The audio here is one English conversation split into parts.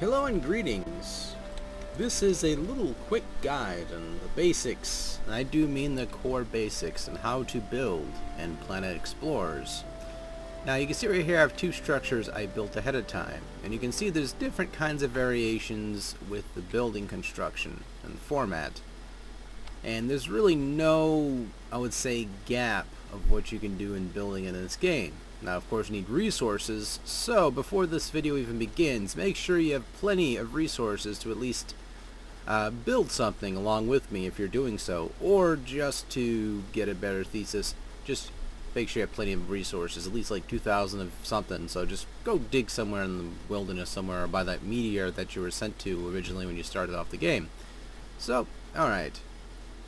Hello and greetings. This is a little quick guide on the basics, and I do mean the core basics, on how to build in Planet Explorers. Now you can see right here I have two structures I built ahead of time, and you can see there's different kinds of variations with the building construction and format. And there's really no, I would say, gap of what you can do in building in this game. Now of course you need resources, so before this video even begins, make sure you have plenty of resources to at least build something along with me if you're doing so, or just to get a better thesis, just make sure you have plenty of resources, at least like 2,000 of something. So just go dig somewhere in the wilderness somewhere, or by that meteor that you were sent to originally when you started off the game. So, alright.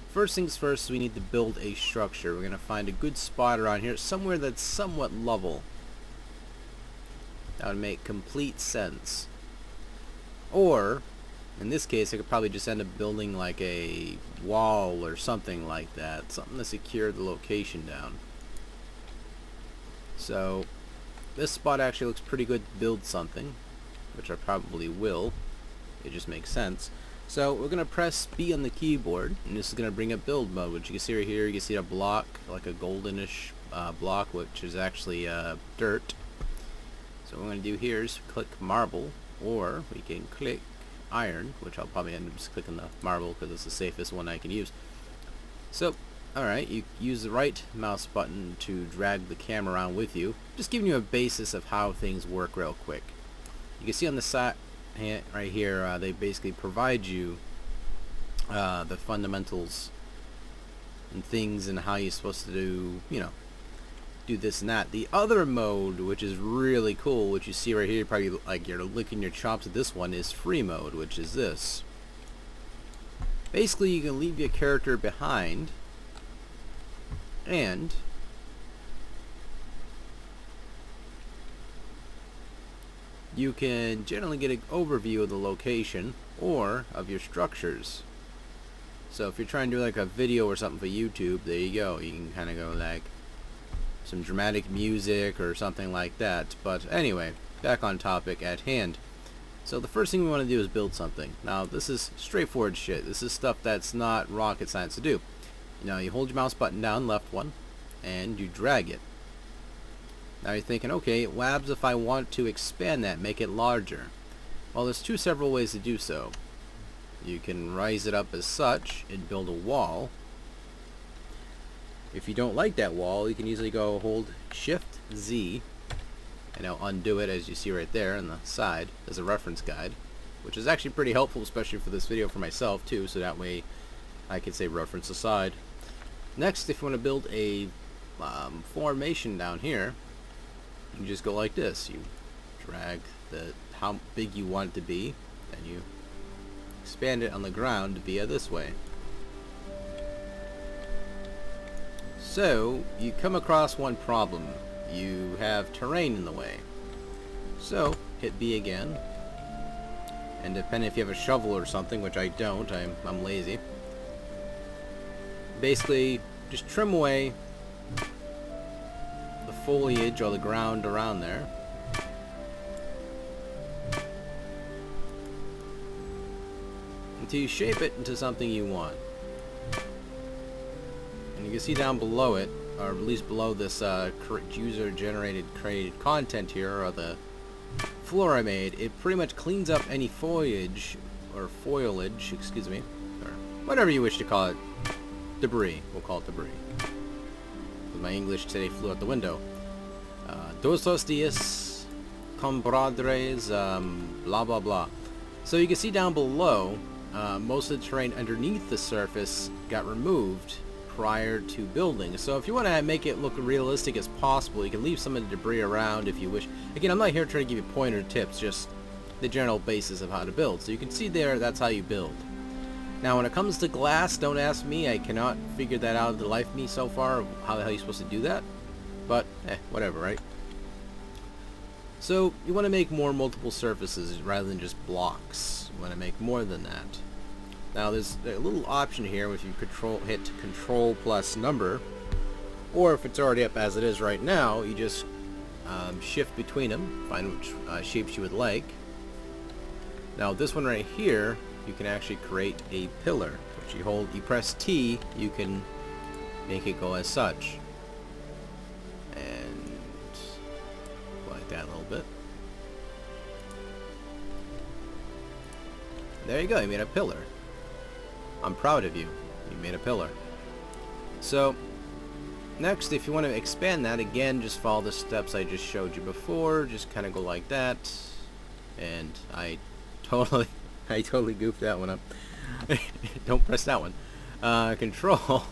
First things first, we need to build a structure. We're going to find a good spot around here, somewhere that's somewhat level. That would make complete sense. Or, in this case, I could probably just end up building like a wall or something like that. Something to secure the location down. So, this spot actually looks pretty good to build something, which I probably will. It just makes sense. So we're going to press B on the keyboard, and this is going to bring up build mode, which you can see right here. You can see a block, like a goldenish block, which is actually dirt. So what we're going to do here is click marble, or we can click iron, which I'll probably end up just clicking the marble because it's the safest one I can use. So, alright, you use the right mouse button to drag the camera around with you, just giving you a basis of how things work real quick. You can see on the side right here, they basically provide you the fundamentals and things and how you're supposed to do, do this and that. The other mode, which is really cool, which you see right here, probably like you're licking your chops at this one, is free mode, which is this. Basically, you can leave your character behind, and you can generally get an overview of the location or of your structures. So if you're trying to do like a video or something for YouTube, there you go. You can kind of go like some dramatic music or something like that. But anyway, back on topic at hand. So the first thing we want to do is build something. Now this is straightforward shit. This is stuff that's not rocket science to do. You hold your mouse button down, left one, and you drag it. Now you're thinking, okay, what happens if I want to expand that, make it larger? Well, there's several ways to do so. You can rise it up as such and build a wall. If you don't like that wall, you can easily go hold Shift Z, and I'll undo it, as you see right there on the side as a reference guide, which is actually pretty helpful, especially for this video for myself too, so that way I can say reference aside. Next, if you want to build a formation down here, you just go like this. You drag how big you want it to be, and you expand it on the ground via this way. So you come across one problem. You have terrain in the way. So hit B again, and depending if you have a shovel or something, which I don't, I'm lazy. Basically, just trim away the foliage or the ground around there. Until you shape it into something you want. And you can see down below it, or at least below this user-generated created content here, or the floor I made, it pretty much cleans up any foliage, or foliage, excuse me, or whatever you wish to call it. Debris. We'll call it debris. My English today flew out the window. Dos días, compadres, blah blah blah. So you can see down below, most of the terrain underneath the surface got removed prior to building. So if you want to make it look realistic as possible, you can leave some of the debris around if you wish. Again, I'm not here trying to give you pointer tips, just the general basis of how to build. So you can see there, that's how you build. Now when it comes to glass, don't ask me, I cannot figure that out of the life of me so far, how the hell you're supposed to do that. But, whatever, right? So, you want to make more multiple surfaces rather than just blocks. You want to make more than that. Now there's a little option here if you hit Control plus number, or if it's already up as it is right now, you just shift between them, find which shapes you would like, Now this one right here, you can actually create a pillar, which you press T, you can make it go as such. And like that a little bit. There you go, you made a pillar. I'm proud of you. You made a pillar. So, next, if you want to expand that, again, just follow the steps I just showed you before. Just kind of go like that. And I totally goofed that one up. Don't press that one. Control.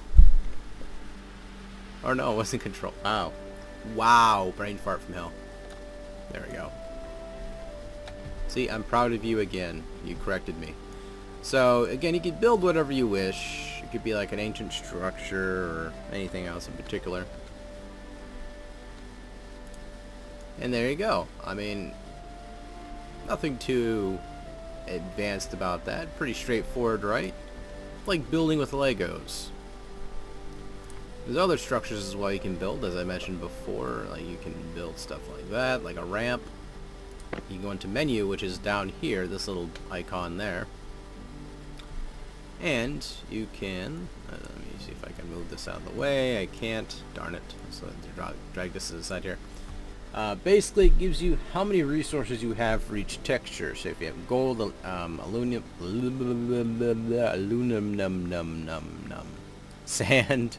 Or no, it wasn't control. Wow. Wow, brain fart from hell. There we go. See, I'm proud of you again. You corrected me. So, again, you can build whatever you wish. It could be like an ancient structure or anything else in particular. And there you go. I mean, nothing too advanced about that. Pretty straightforward, right? Like building with Legos. There's other structures as well you can build, as I mentioned before. Like you can build stuff like that, like a ramp. You go into menu, which is down here, this little icon there. And you can, let me see if I can move this out of the way. I can't, darn it. So drag this to the side here. Basically, it gives you how many resources you have for each texture. So if you have gold, aluminum, sand,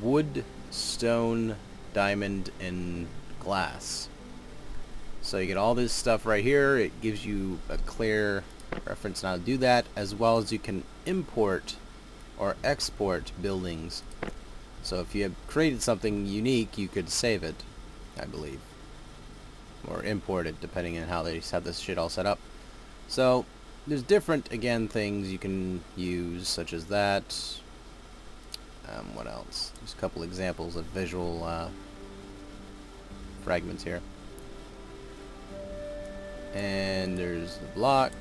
wood, stone, diamond, and glass. So you get all this stuff right here. It gives you a clear reference on how to do that, as well as you can import or export buildings. So if you have created something unique, you could save it, I believe, or import it, depending on how they have this shit all set up. So there's different, again, things you can use, such as that. What else? Just a couple examples of visual fragments here. And there's the block,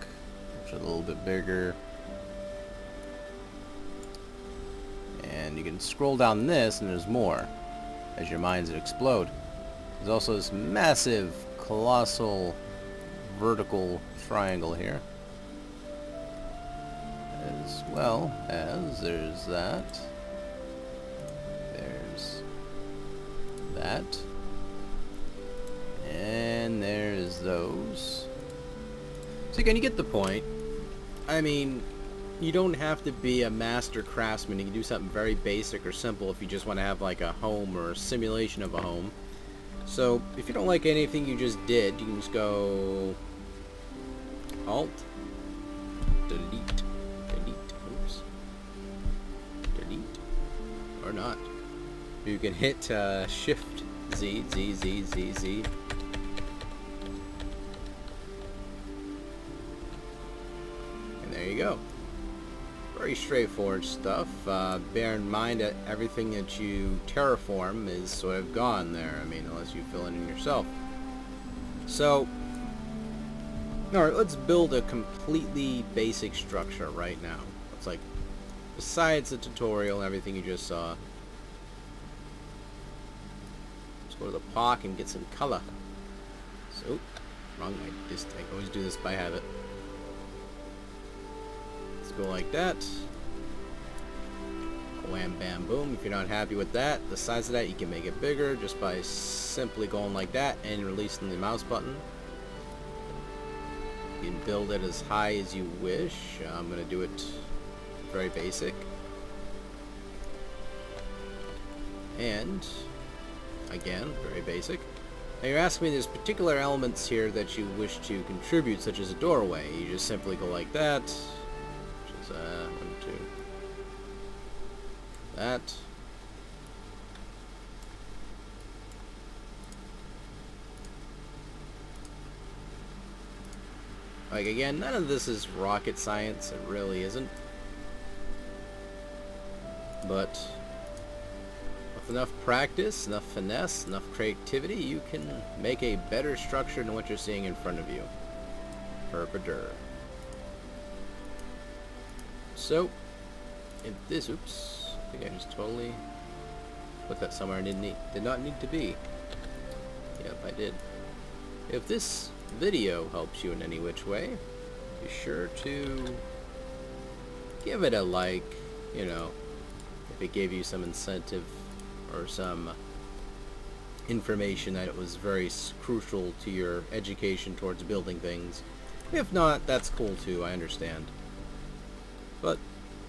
which is a little bit bigger. And you can scroll down this, and there's more as your minds explode. There's also this massive, colossal, vertical triangle here. As well as there's that. There's that. And there's those. So again, you get the point. I mean, you don't have to be a master craftsman. You can do something very basic or simple if you just want to have like a home or a simulation of a home. So if you don't like anything you just did, you can just go Alt, Delete, oops, Delete, or not. You can hit Shift Z, Z, Z, Z, Z. And there you go. Very straightforward stuff. Bear in mind that everything that you terraform is sort of gone there. I mean, unless you fill it in yourself. So, alright, let's build a completely basic structure right now. It's like, besides the tutorial and everything you just saw. Let's go to the park and get some color. So, wrong way. I always do this by habit. Go like that. Wham, bam, boom. If you're not happy with that, the size of that, you can make it bigger just by simply going like that and releasing the mouse button. You can build it as high as you wish. I'm going to do it very basic. And, again, very basic. Now you're asking me, there's particular elements here that you wish to contribute, such as a doorway. You just simply go like that. 1, 2, that. Like again, none of this is rocket science, it really isn't. But with enough practice, enough finesse, enough creativity, you can make a better structure than what you're seeing in front of you. Herpadur. So, if this, oops, I think I just totally put that somewhere I did not need to be. Yep, I did. If this video helps you in any which way, be sure to give it a like, you know, if it gave you some incentive or some information that it was very crucial to your education towards building things. If not, that's cool too, I understand. But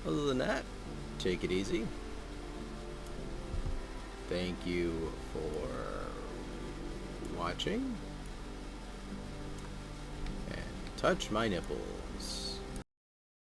other than that, take it easy. Thank you for watching. And touch my nipples.